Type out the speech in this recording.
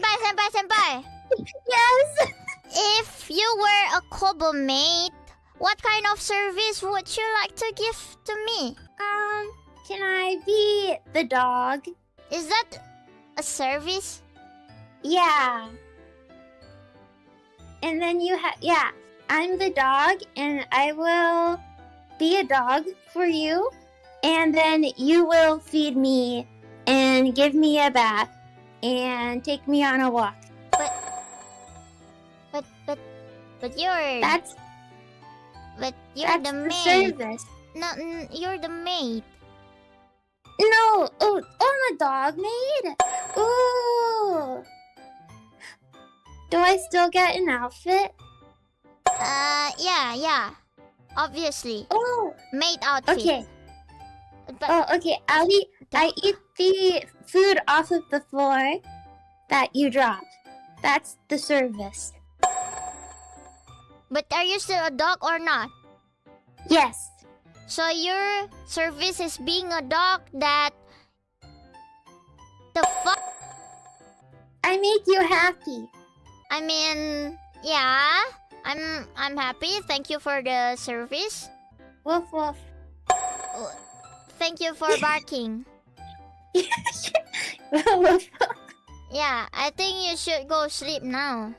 Senpai. Yes. If you were a Kobo mate, what kind of service would you like to give to me? Can I be the dog? Is that a service? Yeah. And then I'm the dog, and I will be a dog for you, and then you will feed me and give me a bath and take me on a walk. But you're That's the maid. service. No, you're the maid. No, I'm a dog maid. Ooh. Do I still get an outfit? Yeah. Obviously. Oh, Maid outfit. okay. But Okay. I eat the food off of the floor that you drop. That's the service. But are you still a dog or not? Yes. So your service is being a dog that... The fuck? I make you happy. I mean, yeah. I'm happy. Thank you for the service. Woof woof. Thank you for barking. Woof. Yeah, I think you should go sleep now.